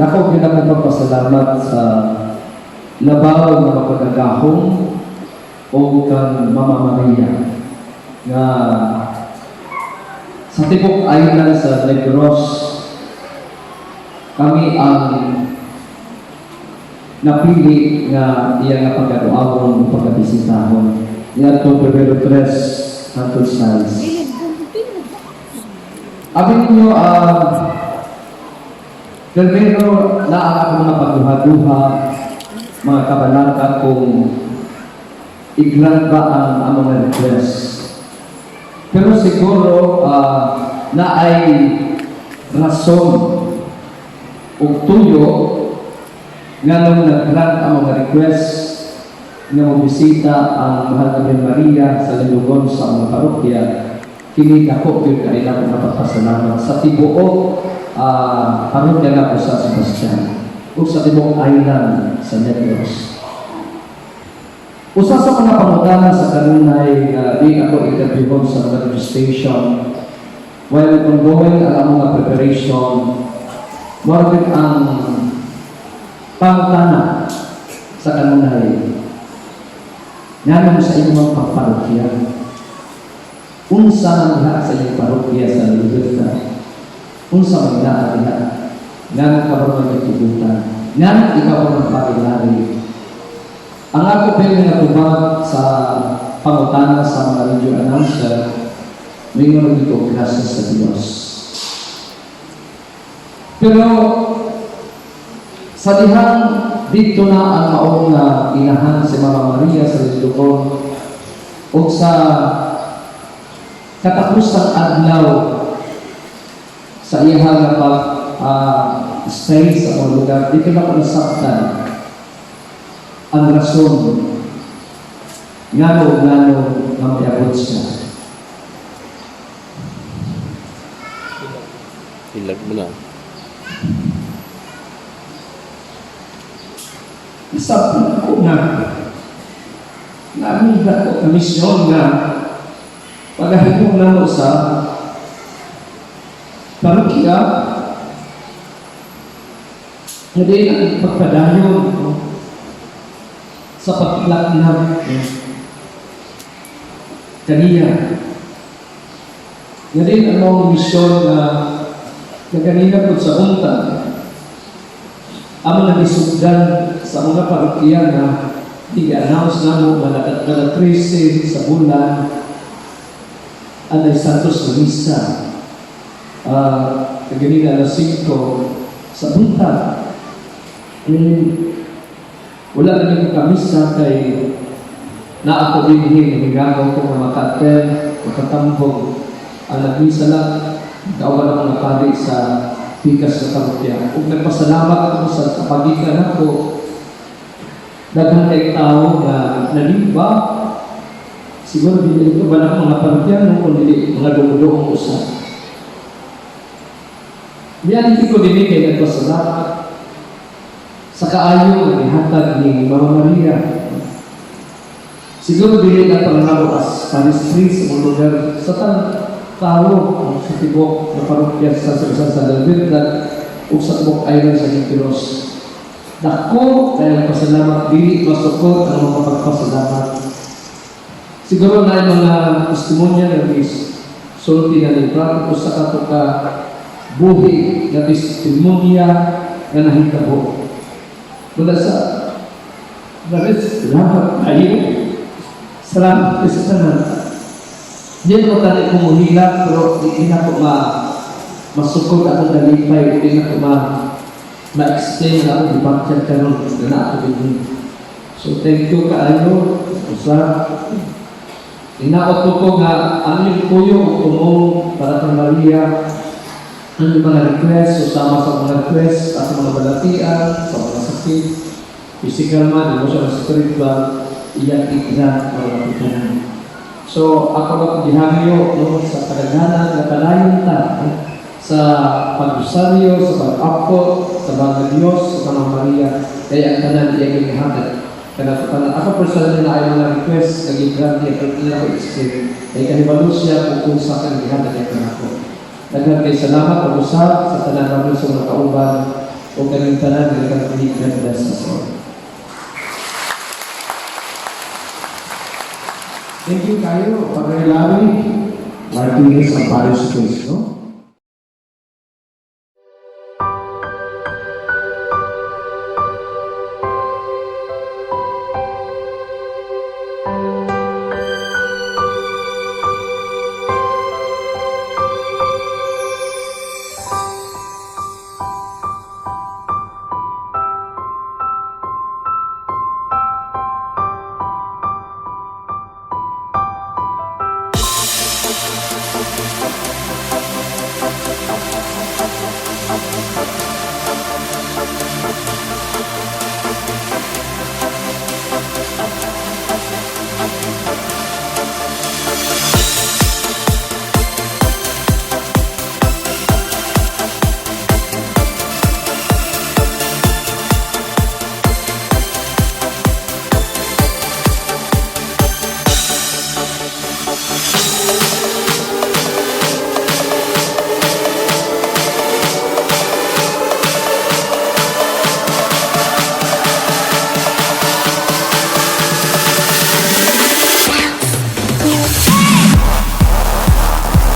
Dako gyud ako magpasalamat sa labaw nga mapagagahong o kang Mama Maria nga sa tibok island sa Negros kami ang napili nga iya nga pagkaduawon o pagkabisitahon niya to Febrero 3 hangtod sa 6. Abin ninyo Febrero na ako mga pagduha-duha mga kabalaka kung i-grant ba ang mga request. Pero siguro na ay rason o tuyo nga nung nag-grant ang mga request nga mabisita ang Mahal na Birhen Maria sa Lindugon sa mga parokya, kini ako yun kailangan napapasalamat sa tibuok parokya nga po sa Sebastian o sa tibuok island sa Negros. Usa sa mga pangutana sa kanunay di ako interviewon sa radio station while ongoing ang mga preparation morgan ang pangutana sa kanunay nga sa inyong pagparokya. Unsa ang diha sa inyong parokya sa Libertad? Unsa ang diha nga karon nga tugutan? Nga ikaw ang pagilari. Ang ako pwede nga tubag sa pangutana sa mga radio announcer, may mga dito grasya sa Diyos. Pero sa dihang dito na ang maong na inahan si Mama Maria sa Lindugon o sa katapusang adlaw sa iyang nga stay sa mga lugar, dito na ko nasaktan ang rason ngano nga mayabot siya. Ilag mo na. Isang ko na amiga ko na misyon na paghahigong na sa parokya hindi na pagpadayon sa paglatnab kaniya. Nga din ang misyon na kanina po sa unta ang nagisugdan sa mga parokya na i-announce na mo na 13 sa bulan anay Santos na Misa kanina na 5 sa unta. Wala na naging kamisa kay na ako din hinigaw ko na makaten, makatambog ang nagmisa lang kawan ako napari sa pikas sa parokya. Kung nagpasalamat ako sa kapagitan ako daghang kay tao na nalimba siguro hindi ito ba na mga parokya kung hindi mga dumudoong usa. Diyan hindi ko din kay nagpasalamat sa kaayo na ihatag ni Mama Maria. Siguro dili na pangawas panistri sa mga lugar sa tao sa tibok na parokya sa Libertad o sa tibok island sa Negros. Dako kaya pasalamat dili masukot ang mga pagpasalamat. Siguro na yung mga testimonya na sulti na nagpratiko sa katuka buhi na testimonya na nahitabo. Mula sa salamat kayo. Salamat sa tanan. Hindi ko tali kumuhila, pero hindi na ko masukot ako dalipay, hindi na ko ma-explain na ako dipakyan ka nun na ako din. So thank you kaayo. Inaot ko nga ang yung puyo umong para kay Maria ang mga request, usama sa mga request at mga balatian, sa mga sakit, physical man, emotional, spiritual, iyan ikna mga kapitanan. So, ako magdihamyo sa kadaghanan na kalayon ta sa pag-usaryo, sa pag-apot, sa mga Diyos, sa mga Maria, kaya ang tanan iyang inihatag. Kaya ako personally na ay mga request, kagigran niya, pero hindi ako explain. Kaya kanibalo siya kung sa kanihatag niya ka ako. Daghang kay salamat pag-usap sa tanan namin sa mga kauban o o kaming tanan ng Catholic na bless us all. Thank you kayo, Padre Larry, Martinez, Amparo Cristo.